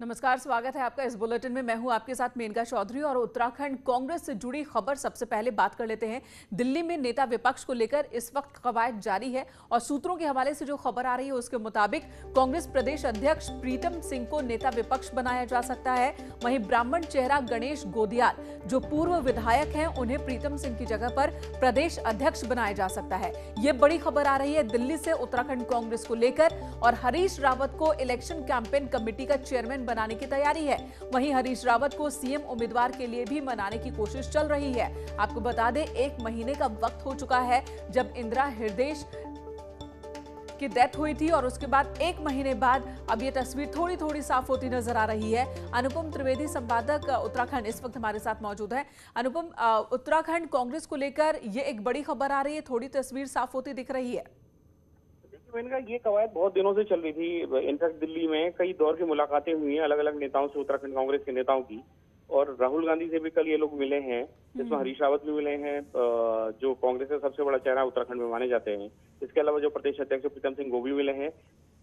नमस्कार, स्वागत है आपका इस बुलेटिन में। मैं हूं आपके साथ मेनका चौधरी और उत्तराखंड कांग्रेस से जुड़ी खबर सबसे पहले बात कर लेते हैं। दिल्ली में नेता विपक्ष को लेकर इस वक्त कवायद जारी है और सूत्रों के हवाले से जो खबर आ रही है उसके मुताबिक कांग्रेस प्रदेश अध्यक्ष प्रीतम सिंह को नेता विपक्ष बनाया जा सकता है। वहीं ब्राह्मण चेहरा गणेश गोदियाल जो पूर्व विधायक हैं उन्हें प्रीतम सिंह की जगह पर प्रदेश अध्यक्ष बनाया जा सकता है। ये बड़ी खबर आ रही है दिल्ली से उत्तराखंड कांग्रेस को लेकर। और हरीश रावत को इलेक्शन कैंपेन कमेटी का चेयरमैन बनाने की तैयारी है। वहीं हरीश रावत को सीएम उम्मीदवार के लिए भी मनाने की कोशिश चल रही है। आपको बता दें 1 महीने का वक्त हो चुका है जब इंदिरा हृदय की डेथ हुई थी और उसके बाद 1 महीने बाद अब ये तस्वीर थोड़ी थोड़ी साफ होती नजर आ रही है। अनुपम त्रिवेदी संपादक उत्तराखंड इस वक्त हमारे साथ मौजूद है। अनुपम, उत्तराखंड कांग्रेस को लेकर ये एक बड़ी खबर आ रही है, थोड़ी तस्वीर साफ होती दिख रही है। इनका ये कवायद बहुत दिनों से चल रही थी। इनफैक्ट दिल्ली में कई दौर की मुलाकातें हुई हैं अलग अलग नेताओं से, उत्तराखंड कांग्रेस के नेताओं की। और राहुल गांधी से भी कल ये लोग मिले हैं, जिसमें हरीश रावत भी मिले हैं जो कांग्रेस का सबसे बड़ा चेहरा उत्तराखंड में माने जाते हैं। इसके अलावा जो प्रदेश अध्यक्ष प्रीतम सिंह वो भी मिले हैं।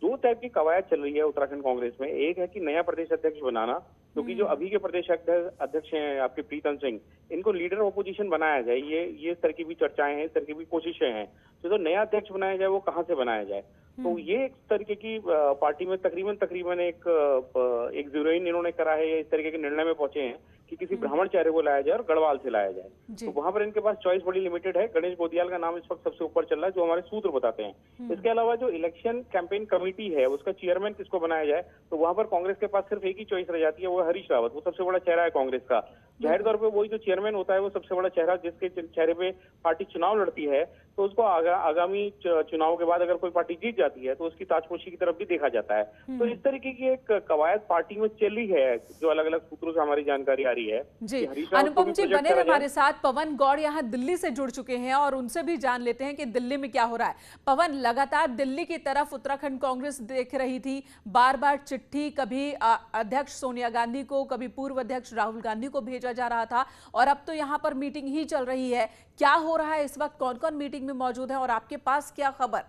2 टाइप की कवायद चल रही है उत्तराखंड कांग्रेस में। एक है कि नया प्रदेश अध्यक्ष बनाना, क्योंकि जो अभी के प्रदेश अध्यक्ष हैं आपके प्रीतम सिंह, इनको लीडर ऑपोजिशन बनाया जाए, ये इस तरह की भी चर्चाएं हैं, इस तरह की भी कोशिशें हैं। तो नया अध्यक्ष बनाया जाए वो कहाँ से बनाया जाए, तो ये एक तरीके की पार्टी में तकरीबन एक ज़ीरोइन इन्होंने करा है, इस तरीके के निर्णय में पहुंचे हैं कि किसी ब्राह्मण चेहरे को लाया जाए और गढ़वाल से लाया जाए। तो वहां पर इनके पास चॉइस बड़ी लिमिटेड है। गणेश गोदियाल का नाम इस वक्त सबसे ऊपर चल रहा है, जो हमारे सूत्र बताते हैं। इसके अलावा जो इलेक्शन कैंपेन कमेटी है उसका चेयरमैन किसको बनाया जाए, तो वहां पर कांग्रेस के पास सिर्फ एक ही चॉइस रह जाती है, वो हरीश रावत। वो सबसे बड़ा चेहरा है कांग्रेस का। जाहिर तौर पर वही जो चेयरमैन होता है वो सबसे बड़ा चेहरा, जिसके चेहरे पे पार्टी चुनाव लड़ती है, तो उसको आगामी चुनाव के बाद अगर कोई पार्टी जीत जाती है तो उसकी ताजपोशी की तरफ भी देखा जाता है। तो इस तरीके की एक कवायद पार्टी में चली है, जो अलग अलग सूत्रों से हमारी जानकारी आ रही है। जी अनुपम जी बने रहे हमारे साथ। पवन गौड़ यहाँ दिल्ली से जुड़ चुके हैं और उनसे भी जान लेते हैं कि दिल्ली में क्या हो रहा है। पवन, लगातार दिल्ली की तरफ उत्तराखंड कांग्रेस देख रही थी, बार बार चिट्ठी कभी अध्यक्ष सोनिया गांधी को, कभी पूर्व अध्यक्ष राहुल गांधी को भेजा जा रहा था और अब तो यहाँ पर मीटिंग ही चल रही है। क्या हो रहा है इस वक्त, कौन कौन मीटिंग में मौजूद है और आपके पास क्या खबर?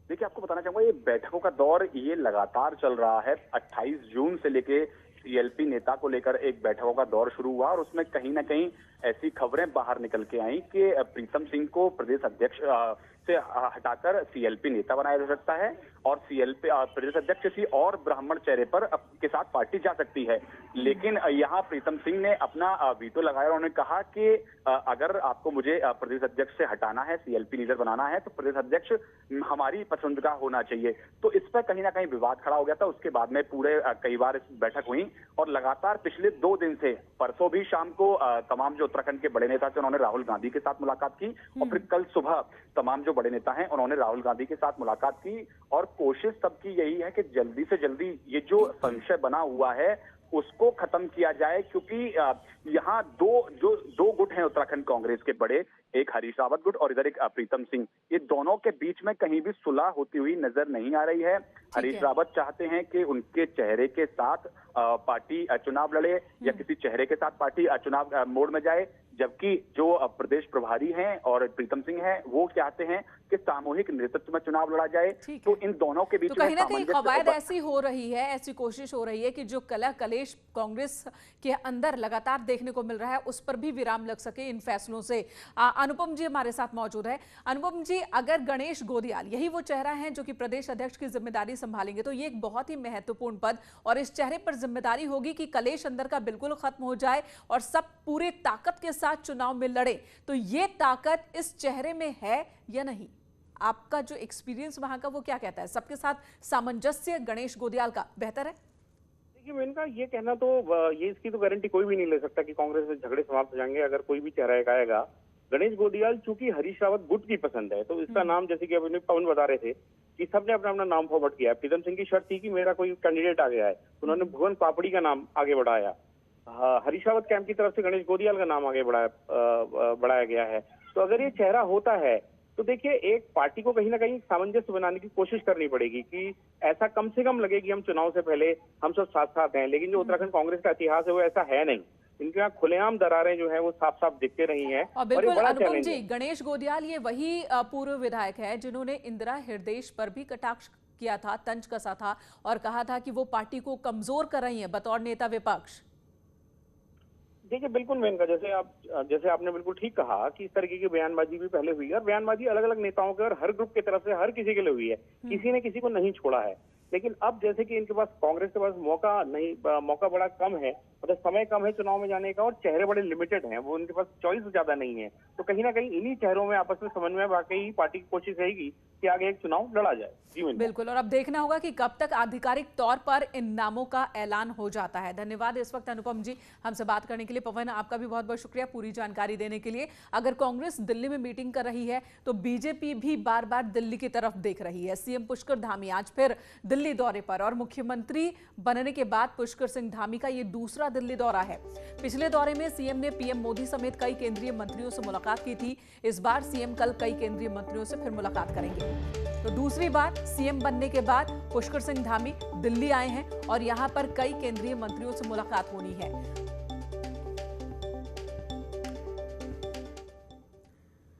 देखिए, आपको बताना चाहूंगा ये बैठकों का दौर ये लगातार चल रहा है। 28 जून से लेके सीएलपी नेता को लेकर एक बैठकों का दौर शुरू हुआ और उसमें कहीं ना कहीं ऐसी खबरें बाहर निकल के आई कि प्रीतम सिंह को प्रदेश अध्यक्ष से हटाकर सीएलपी नेता बनाया जा सकता है और सीएलपी प्रदेश अध्यक्ष किसी और ब्राह्मण चेहरे पर के साथ पार्टी जा सकती है। लेकिन यहाँ प्रीतम सिंह ने अपना वीटो लगाया और उन्होंने कहा कि अगर आपको मुझे प्रदेश अध्यक्ष से हटाना है, सीएलपी लीडर बनाना है, तो प्रदेश अध्यक्ष हमारी पसंद का होना चाहिए। तो इस पर कहीं ना कहीं विवाद खड़ा हो गया था। उसके बाद में पूरे कई बार इस बैठक हुई और लगातार पिछले 2 दिन से, परसों भी शाम को तमाम जो उत्तराखंड के बड़े नेता थे उन्होंने राहुल गांधी के साथ मुलाकात की और फिर कल सुबह तमाम जो बड़े नेता हैं उन्होंने राहुल गांधी के साथ मुलाकात की और कोशिश सबकी यही है कि जल्दी से जल्दी ये जो संशय बना हुआ है उसको खत्म किया जाए, क्योंकि यहाँ दो गुट हैं उत्तराखंड कांग्रेस के बड़े, एक हरीश रावत गुट और इधर एक प्रीतम सिंह। ये दोनों के बीच में कहीं भी सुलह होती हुई नजर नहीं आ रही है। हरीश रावत चाहते हैं कि उनके चेहरे के साथ पार्टी चुनाव लड़े या किसी चेहरे के साथ पार्टी चुनाव मोड़ में जाए, जबकि जो प्रदेश प्रभारी हैं और प्रीतम सिंह हैं वो चाहते हैं कि सामूहिक नेतृत्व में चुनाव लड़ा जाए। तो इन दोनों के बीच तो कहीं ना कहीं कवायद ऐसी हो रही है, ऐसी कोशिश हो रही है कि जो कलह कलेश कांग्रेस के अंदर लगातार देखने को मिल रहा है उस पर भी विराम लग सके इन फैसलों से। अनुपम जी हमारे साथ मौजूद है। अनुपम जी, अगर गणेश गोदियाल यही वो चेहरा है जो कि प्रदेश अध्यक्ष की जिम्मेदारी संभालेंगे तो ये एक बहुत ही महत्वपूर्ण पद और इस चेहरे पर जिम्मेदारी होगी कि कलेश अंदर का बिल्कुल खत्म हो जाए और सब पूरे ताकत के साथ चुनाव में लड़े। तो ये ताकत इस चेहरे में है या नहीं? आपका जो एक्सपीरियंस वहां का वो क्या कहता है? सबके साथ सामंजस्य गणेश गोदियाल का बेहतर है? देखिए, इनका ये कहना तो ये इसकी तो गारंटी कोई भी नहीं ले सकता कि कांग्रेस से झगड़े समाप्त हो जाएंगे अगर कोई भी चेहरा एक आएगा। गणेश गोदियाल चूंकि हरीश रावत गुट की पसंद है तो इसका नाम, जैसे कि अभी पवन बता रहे थे कि सबने अपना अपना नाम फॉरवर्ड किया। प्रीतम सिंह की शर्त थी कि मेरा कोई कैंडिडेट आ गया है, उन्होंने भुवन पापड़ी का नाम आगे बढ़ाया। हरीश रावत कैंप की तरफ से गणेश गोदियाल का नाम आगे बढ़ाया गया है। तो अगर ये चेहरा होता है तो देखिए, एक पार्टी को कहीं ना कहीं सामंजस्य बनाने की कोशिश करनी पड़ेगी कि ऐसा कम से कम लगे कि हम चुनाव से पहले हम सब साथ साथ हैं। लेकिन जो उत्तराखंड कांग्रेस का इतिहास है वो ऐसा है नहीं। इनके यहाँ खुलेआम दरारें जो है वो साफ साफ दिखते रही हैं। और बिल्कुल अनुपम जी, गणेश गोदियाल ये वही पूर्व विधायक है जिन्होंने इंदिरा हृदय पर भी कटाक्ष किया था, तंज कसा था और कहा था कि वो पार्टी को कमजोर कर रही हैं बतौर नेता विपक्ष। देखिए बिल्कुल मेनका, जैसे आपने बिल्कुल ठीक कहा कि इस तरीके की बयानबाजी भी पहले हुई है और बयानबाजी अलग अलग नेताओं के और हर ग्रुप की तरफ से हर किसी के लिए हुई है, किसी ने किसी को नहीं छोड़ा है। लेकिन अब जैसे कि इनके पास, कांग्रेस के पास मौका बड़ा कम है, मतलब समय कम है चुनाव में जाने का और चेहरे बड़े लिमिटेड हैं, वो उनके पास चॉइस ज्यादा नहीं है, तो कहीं ना कहीं इन्हीं चेहरों में आपस में समन्वय वाकई पार्टी की कोशिश रहेगी कि आगे एक चुनाव लड़ा जाए। जी बिल्कुल, और अब देखना होगा कि कब तक आधिकारिक तौर पर इन नामों का ऐलान हो जाता है। धन्यवाद इस वक्त अनुपम जी हमसे बात करने के लिए। पवन, आपका भी बहुत बहुत शुक्रिया पूरी जानकारी देने के लिए। अगर कांग्रेस दिल्ली में मीटिंग कर रही है तो बीजेपी भी बार बार दिल्ली की तरफ देख रही है। सीएम पुष्कर धामी आज फिर दिल्ली दौरे पर और मुख्यमंत्री बनने के बाद पुष्कर सिंह धामी का ये दूसरा दिल्ली दौरा है। पिछले दौरे में सीएम ने पीएम मोदी समेत कई केंद्रीय मंत्रियों से मुलाकात की थी। इस बार सीएम कल कई केंद्रीय मंत्रियों से फिर मुलाकात करेंगे। तो दूसरी बार सीएम बनने के बाद पुष्कर सिंह धामी दिल्ली आए हैं और यहां पर कई केंद्रीय मंत्रियों से मुलाकात होनी है।